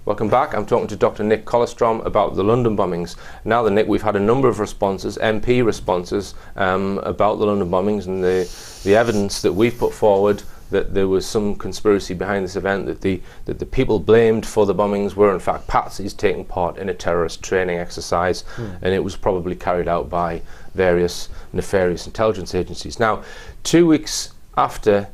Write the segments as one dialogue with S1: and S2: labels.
S1: Welcome back. I'm talking to Dr. Nick Kollerstrom about the London bombings. Now then, Nick, we've had a number of responses, MP responses, about the London bombings and the evidence that we've put forward that there was some conspiracy behind this event, that the people blamed for the bombings were in fact patsies taking part in a terrorist training exercise, and it was probably carried out by various nefarious intelligence agencies. Now, 2 weeks after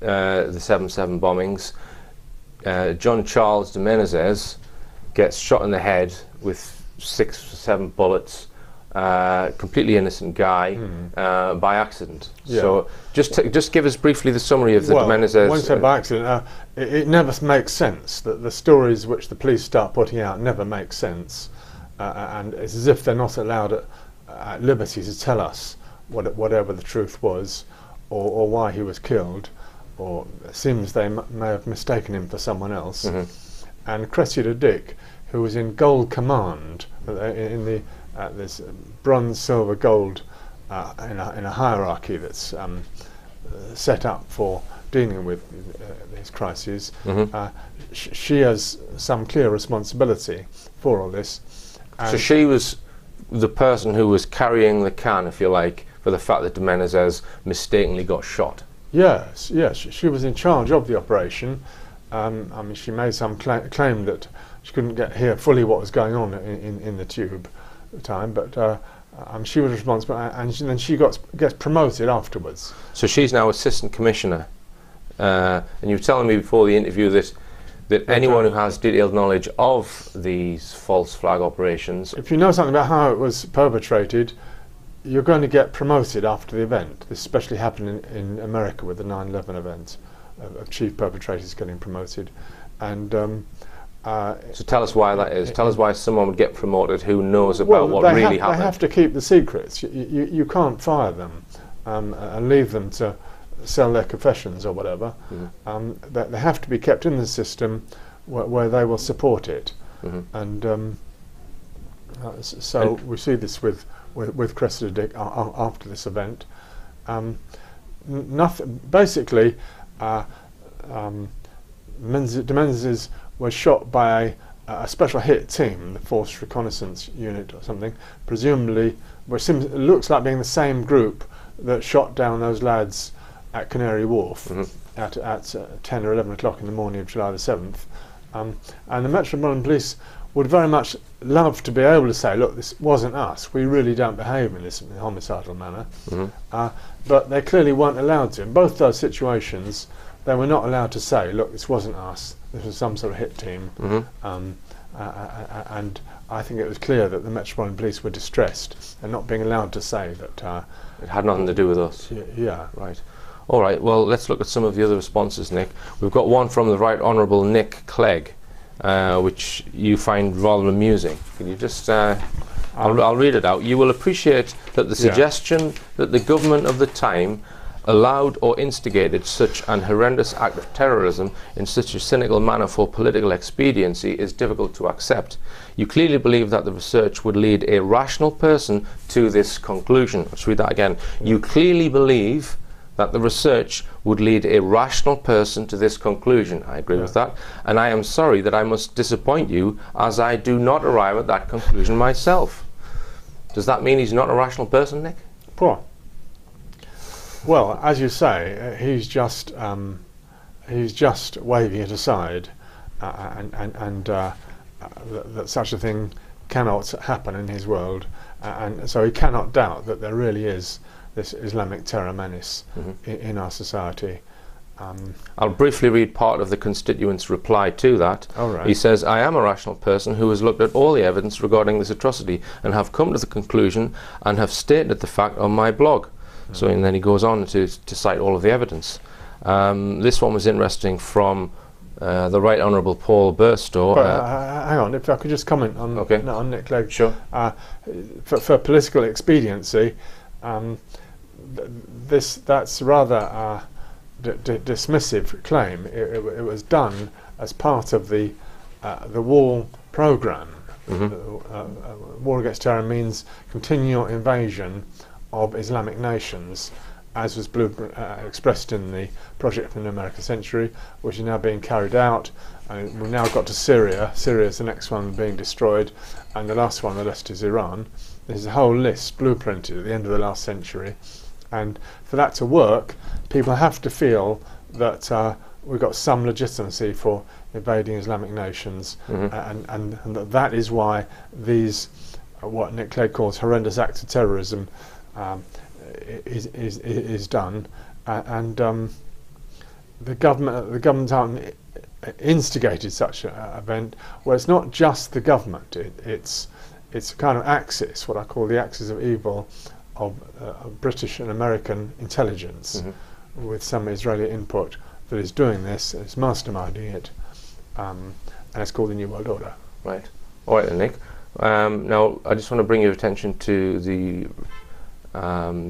S1: the 7/7 bombings, John Charles de Menezes gets shot in the head with 6 or 7 bullets, completely innocent guy, by accident. Yeah. So just give us briefly the summary of the de Menezes.
S2: When I say by accident, it never makes sense. The stories which the police start putting out never make sense, and it's as if they're not allowed at liberty to tell us whatever the truth was, or why he was killed. Or it seems they may have mistaken him for someone else. And Cressida Dick, who was in Gold Command, in the this bronze, silver, gold, in a hierarchy that's set up for dealing with these crises, she has some clear responsibility for all this.
S1: So she was the person who was carrying the can, if you like, for the fact that de Menezes mistakenly got shot.
S2: Yes, she was in charge of the operation. I mean, she made some claim that she couldn't hear fully what was going on in the tube at the time, but she was responsible, and then she gets promoted afterwards.
S1: So she's now assistant commissioner, and you were telling me before the interview that anyone who has detailed knowledge of these false flag operations,
S2: if you know something about how it was perpetrated, you're going to get promoted after the event. This especially happened in America with the 9/11 event, of chief perpetrators getting promoted. And
S1: so tell us why that is. Tell us why someone would get promoted who knows about what really happened.
S2: They have to keep the secrets. You can't fire them and leave them to sell their confessions or whatever. They have to be kept in the system where they will support it. And so we see this with Cressida Dick after this event. Nothing. Basically, de Menezes was shot by a special hit team, the Force Reconnaissance Unit or something, presumably, which it looks like being the same group that shot down those lads at Canary Wharf at 10 or 11 o'clock in the morning of July the 7th. And the Metropolitan Police would very much love to be able to say, look, this wasn't us, we really don't behave in this homicidal manner. But they clearly weren't allowed to. In both those situations, they were not allowed to say, look, this wasn't us, this was some sort of hit team. And I think it was clear that the Metropolitan Police were distressed and not being allowed to say that
S1: it had nothing to do with us.
S2: Yeah.
S1: Right. All right, well, let's look at some of the other responses, Nick. We've got one from the Right Honourable Nick Clegg, which you find rather amusing. Can you just, I'll read it out. You will appreciate that the suggestion that the government of the time allowed or instigated such an horrendous act of terrorism in such a cynical manner for political expediency is difficult to accept. You clearly believe that the research would lead a rational person to this conclusion. Let's read that again. You clearly believe that the research would lead a rational person to this conclusion. I agree with that, and I am sorry that I must disappoint you, as I do not arrive at that conclusion myself. Does that mean he's not a rational person, Nick?
S2: Poor. Well, as you say, he's just waving it aside, and that such a thing cannot happen in his world, and so he cannot doubt that there really is this Islamic terror menace in our society.
S1: I'll briefly read part of the constituent's reply to that. He says, I am a rational person who has looked at all the evidence regarding this atrocity and have come to the conclusion and have stated the fact on my blog. So, and then he goes on to cite all of the evidence. This one was interesting from the Right Honourable Paul Burstow.
S2: Hang on, if I could just comment on Nick Clegg.
S1: Sure.
S2: For political expediency, that's rather dismissive claim. It was done as part of the war programme. War against terror means continual invasion of Islamic nations, as was expressed in the Project for the American Century, which is now being carried out. And we've now got to Syria. Syria is the next one being destroyed, and the last one on the list is Iran. There's a whole list blueprinted at the end of the last century, and for that to work, people have to feel that we've got some legitimacy for invading Islamic nations, and that is why these, what Nick Clegg calls horrendous acts of terrorism, is done, and the government instigated such an event. Well, it's not just the government; it's a kind of axis, what I call the axis of evil, of British and American intelligence, with some Israeli input, that is doing this. It's masterminding it, and it's called the New World Order.
S1: Right. All right, then, Nick. Now, I just want to bring your attention to the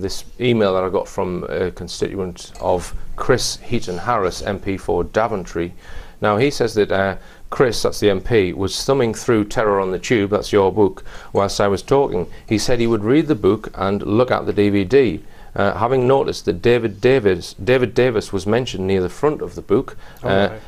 S1: this email that I got from a constituent of Chris Heaton Harris, MP for Daventry. Now, he says that Chris, that's the MP, was thumbing through Terror on the Tube, that's your book, whilst I was talking. He said he would read the book and look at the DVD. Having noticed that David Davis was mentioned near the front of the book,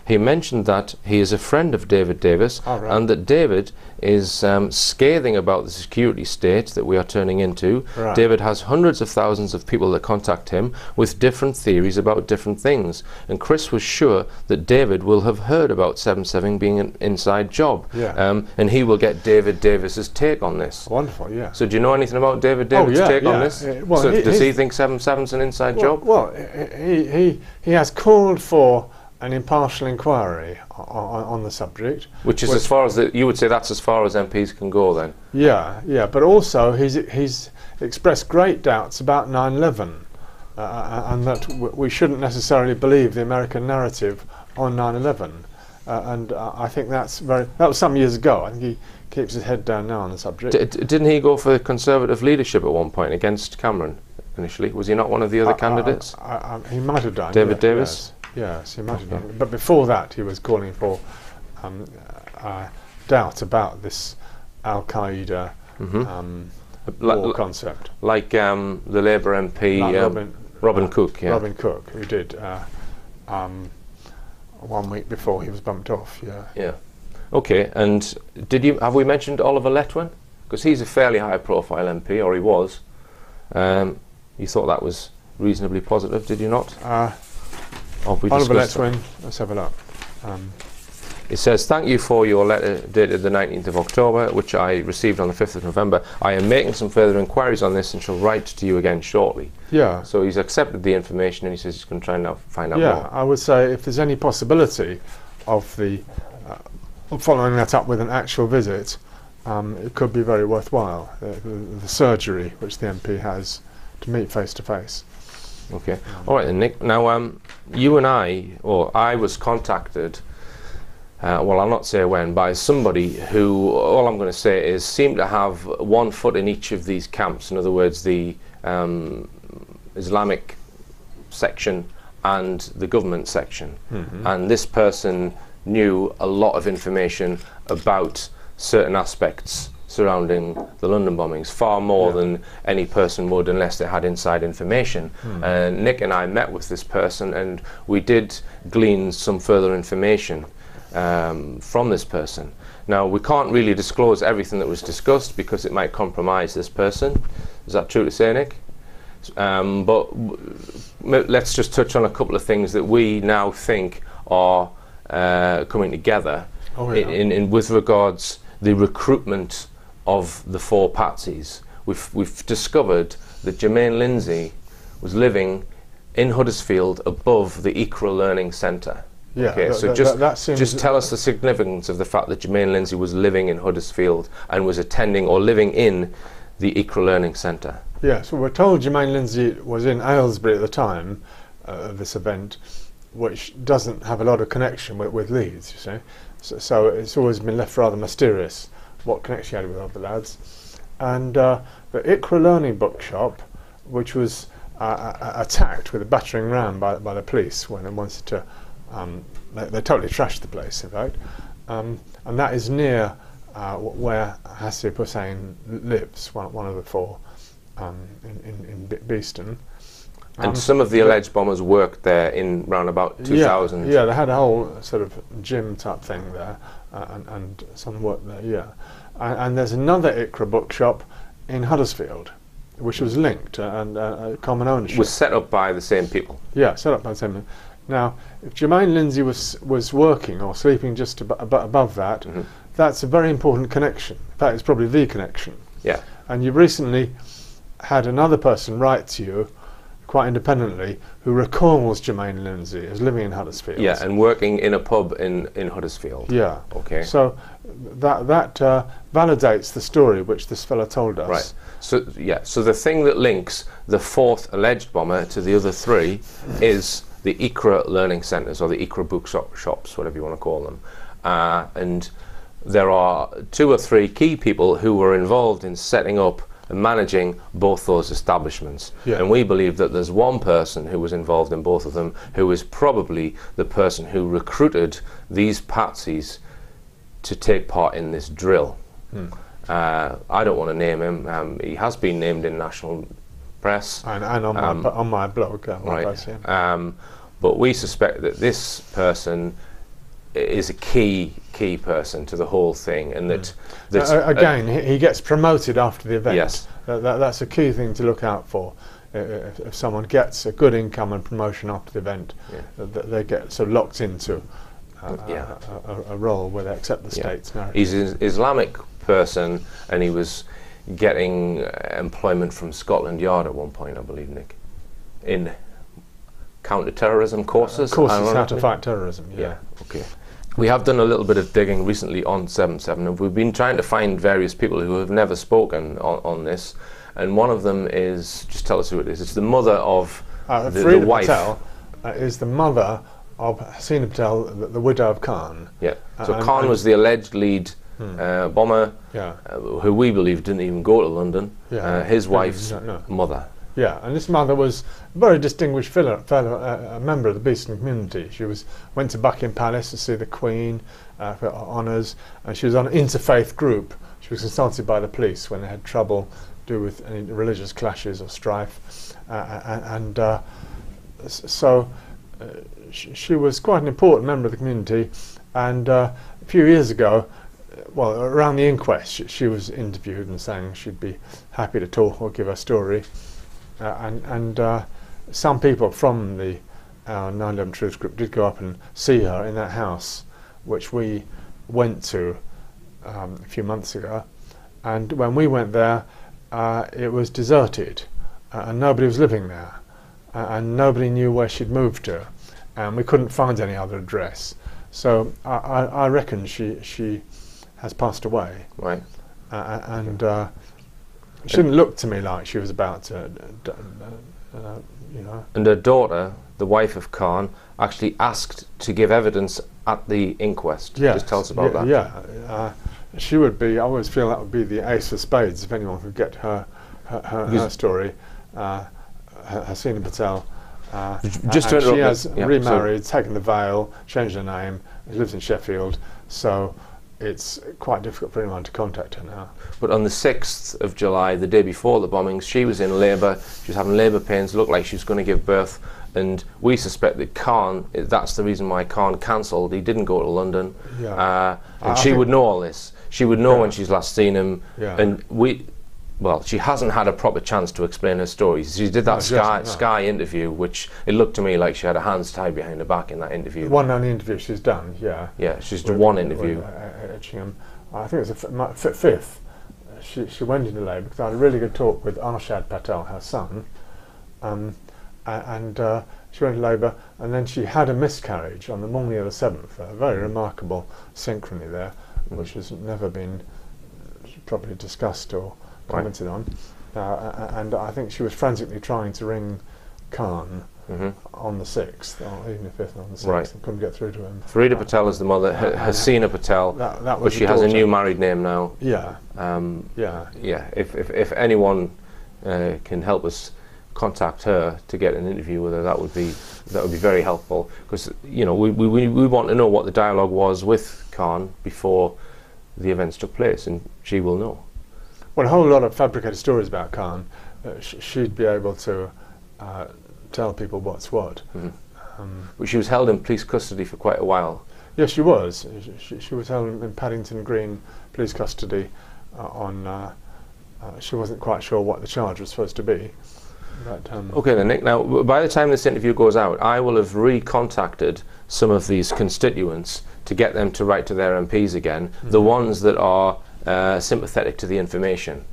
S1: he mentioned that he is a friend of David Davis, and that David is scathing about the security state that we are turning into. David has hundreds of thousands of people that contact him with different theories about different things, and Chris was sure that David will have heard about 7/7 being an inside job, and he will get David Davis's take on this.
S2: Wonderful, yeah.
S1: So do you know anything about David Davis' take on this?
S2: Well,
S1: so does he think 7/7's an inside job?
S2: Well, he has called for an impartial inquiry on the subject,
S1: which is as far as you would say that's as far as MPs can go, then.
S2: Yeah. But also he's expressed great doubts about 9/11, and that we shouldn't necessarily believe the American narrative on 9/11. And I think that was some years ago. I think he keeps his head down now on the subject.
S1: Didn't he go for Conservative leadership at one point against Cameron initially? Was he not one of the other candidates?
S2: He might have done.
S1: David Davis?
S2: Yes, he might have done. But before that, he was calling for doubt about this Al-Qaeda war concept.
S1: Like the Labour MP,
S2: like
S1: Robin Cook. Yeah.
S2: Robin Cook, who did 1 week before he was bumped off.
S1: Yeah. Okay. And have we mentioned Oliver Letwin? Because he's a fairly high-profile MP, or he was. You thought that was reasonably positive, did you not?
S2: Oliver Letwin, let's have a look.
S1: It says, "Thank you for your letter dated the 19th of October, which I received on the 5th of November. I am making some further inquiries on this and shall write to you again shortly."
S2: Yeah.
S1: So he's accepted the information, and he says he's going to try and find out more.
S2: Yeah, I would say if there's any possibility of following that up with an actual visit, it could be very worthwhile. The surgery which the MP has to meet face to face.
S1: Okay. All right then, Nick. Now, you and I was contacted, well, I'll not say when, by somebody who, all I'm going to say is, seemed to have one foot in each of these camps. In other words, the Islamic section and the government section. And this person knew a lot of information about certain aspects surrounding the London bombings, far more than any person would unless they had inside information. Nick and I met with this person, and we did glean some further information from this person. Now, we can't really disclose everything that was discussed because it might compromise this person. Is that true to say, Nick? But let's just touch on a couple of things that we now think are coming together with regards the recruitment of the 4 patsies. We've discovered that Jermaine Lindsay was living in Huddersfield above the Iqra Learning Centre.
S2: Yeah,
S1: okay, so just tell us the significance of the fact that Jermaine Lindsay was living in Huddersfield and was attending or living in the Iqra Learning Centre.
S2: Yeah, so we're told Jermaine Lindsay was in Aylesbury at the time of this event, which doesn't have a lot of connection with Leeds, you see. So it's always been left rather mysterious what connection he had with other lads. And the Iqra Learning Bookshop, which was attacked with a battering ram by the police when they wanted to, they totally trashed the place, in fact. And that is near where Hasib Hussain lives, one of the 4 in Beeston.
S1: And some of the alleged bombers worked there in round about 2000.
S2: Yeah, they had a whole sort of gym type thing there, and some work there. Yeah, and there's another ICRA bookshop in Huddersfield, which was linked and common ownership.
S1: Was set up by the same people.
S2: Yeah, set up by the same people. Now, if Jermaine Lindsay was working or sleeping just above that, that's a very important connection. In fact, it's probably the connection.
S1: Yeah.
S2: And you've recently had another person write to you, quite independently, who recalls Jermaine Lindsay as living in Huddersfield.
S1: Yeah, and working in a pub in Huddersfield.
S2: Yeah.
S1: Okay.
S2: So that validates the story which this fellow told us.
S1: Right. So yeah. So the thing that links the fourth alleged bomber to the other three is the ICRA learning centres, or the ICRA bookshops, whatever you want to call them, and there are 2 or 3 key people who were involved in setting up and managing both those establishments.
S2: Yeah.
S1: And we believe that there's one person who was involved in both of them who is probably the person who recruited these patsies to take part in this drill. I don't want to name him. He has been named in national press.
S2: And on my blog.
S1: Right. But we suspect that this person is a key person to the whole thing, and that
S2: again, he gets promoted after the event.
S1: Yes.
S2: That's a key thing to look out for. If someone gets a good income and promotion after the event, they get sort of locked into a role where they accept the state's narrative.
S1: He's an Islamic person, and he was getting employment from Scotland Yard at one point, I believe, Nick, in counter-terrorism courses.
S2: Courses how to fight terrorism.
S1: Yeah. Okay. We have done a little bit of digging recently on 7/7, and we've been trying to find various people who have never spoken on this, and one of them is, just tell us who it is. It's the mother of the wife.
S2: Patel is the mother of Hasina Patel, the widow of Khan.
S1: Yeah. So Khan was the alleged lead bomber, who we believe didn't even go to London. His wife's mother.
S2: Yeah, and this mother was a very distinguished fellow, a member of the Beeston community. She went to Buckingham Palace to see the Queen for honours, and she was on an interfaith group. She was consulted by the police when they had trouble to do with any religious clashes or strife, so she was quite an important member of the community. And a few years ago, well, around the inquest, she was interviewed and saying she'd be happy to talk or give her story. And some people from the 9/11 Truth Group did go up and see her in that house, which we went to a few months ago. And when we went there, it was deserted, and nobody was living there, and nobody knew where she'd moved to, and we couldn't find any other address. So I reckon she has passed away.
S1: Right.
S2: She didn't look to me like she was about to,
S1: And her daughter, the wife of Khan, actually asked to give evidence at the inquest.
S2: Yes.
S1: Just tell us about that.
S2: Yeah, she would be. I always feel that would be the ace of spades if anyone could get her story. Hasina Patel.
S1: Just to
S2: she has remarried, taken the veil, changed her name, lives in Sheffield. So it's quite difficult for anyone to contact her now.
S1: But on the 6th of July, the day before the bombings, she was in labour. She was having labour pains, looked like she was going to give birth, and we suspect that Khan, that's the reason why Khan cancelled. He didn't go to London. And she would know all this. She would know when she's last seen him. And she hasn't had a proper chance to explain her story. She did that Sky interview, which it looked to me like she had her hands tied behind her back in that interview.
S2: One only interview she's done,
S1: Yeah, she's done one interview.
S2: I think it was the fifth. She went into labour because I had a really good talk with Arshad Patel, her son, and she went into labour, and then she had a miscarriage on the morning of the 7th. A very remarkable synchrony there, which has never been properly discussed or commented on. And I think she was frantically trying to ring Khan on the 6th, or even the 5th, on the 6th, and couldn't get through to him.
S1: Farida Patel is the mother, Hasina Patel, but she has a new married name now. If anyone can help us contact her to get an interview with her, that would be very helpful, because we want to know what the dialogue was with Khan before the events took place, and she will know.
S2: Well, a whole lot of fabricated stories about Khan. She'd be able to tell people what's what.
S1: But she was held in police custody for quite a while.
S2: Yes, she was. She was held in Paddington Green police custody she wasn't quite sure what the charge was supposed to be. But,
S1: okay then, Nick, now by the time this interview goes out, I will have recontacted some of these constituents to get them to write to their MPs again, the ones that are sympathetic to the information,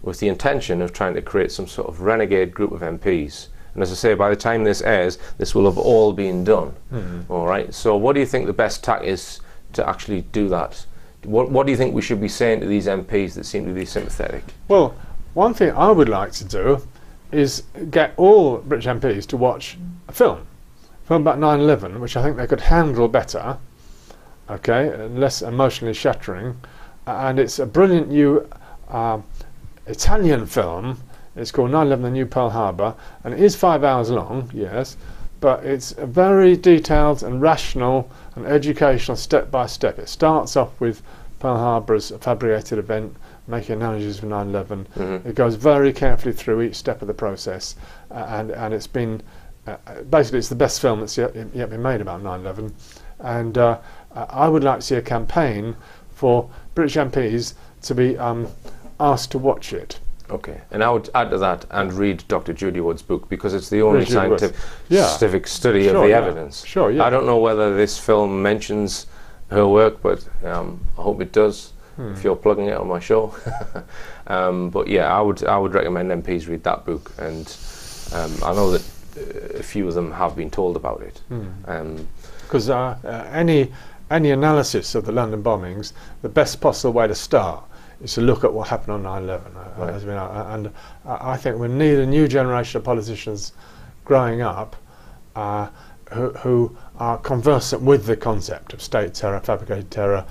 S1: with the intention of trying to create some sort of renegade group of MPs. And as I say, by the time this airs, this will have all been done. All right. So what do you think the best tack is to actually do that? What do you think we should be saying to these MPs that seem to be sympathetic?
S2: Well, one thing I would like to do is get all British MPs to watch a film about 9/11, which I think they could handle better, okay, and less emotionally shattering. And it's a brilliant new Italian film. It's called 9/11: The New Pearl Harbor, and it is 5 hours long, yes, but it's very detailed and rational and educational step by step. It starts off with Pearl Harbor as a fabricated event, making analogies with 9/11. It goes very carefully through each step of the process, and it's been basically it's the best film that's yet been made about 9/11. And I would like to see a campaign for British MPs to be asked to watch it.
S1: Okay, and I would add to that and read Dr. Judy Wood's book, because it's the only scientific study of the evidence.
S2: Sure, yeah.
S1: I don't know whether this film mentions her work, but I hope it does. If you're plugging it on my show. But yeah, I would recommend MPs read that book, and I know that a few of them have been told about it.
S2: Because any analysis of the London bombings, the best possible way to start is to look at what happened on 9/11. As we know, and I think we need a new generation of politicians growing up who are conversant with the concept of state terror, fabricated terror,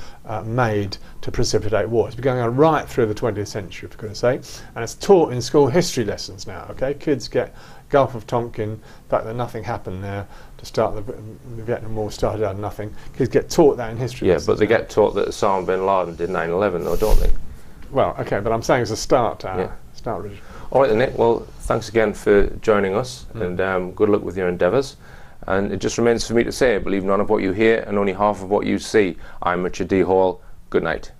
S2: made to precipitate war. It's been going on right through the 20th century, for goodness sake, and it's taught in school history lessons now. Okay, kids get Gulf of Tonkin, the fact that nothing happened there to start the Vietnam War started out of nothing. Kids get taught that in history lessons.
S1: Yeah, but they get taught that Osama bin Laden did 9/11, though, don't they?
S2: Well, okay, but I'm saying it's a start.
S1: Really. All right, then, Nick. Well, thanks again for joining us, and good luck with your endeavours. And it just remains for me to say, believe none of what you hear and only half of what you see. I'm Richard D. Hall. Good night.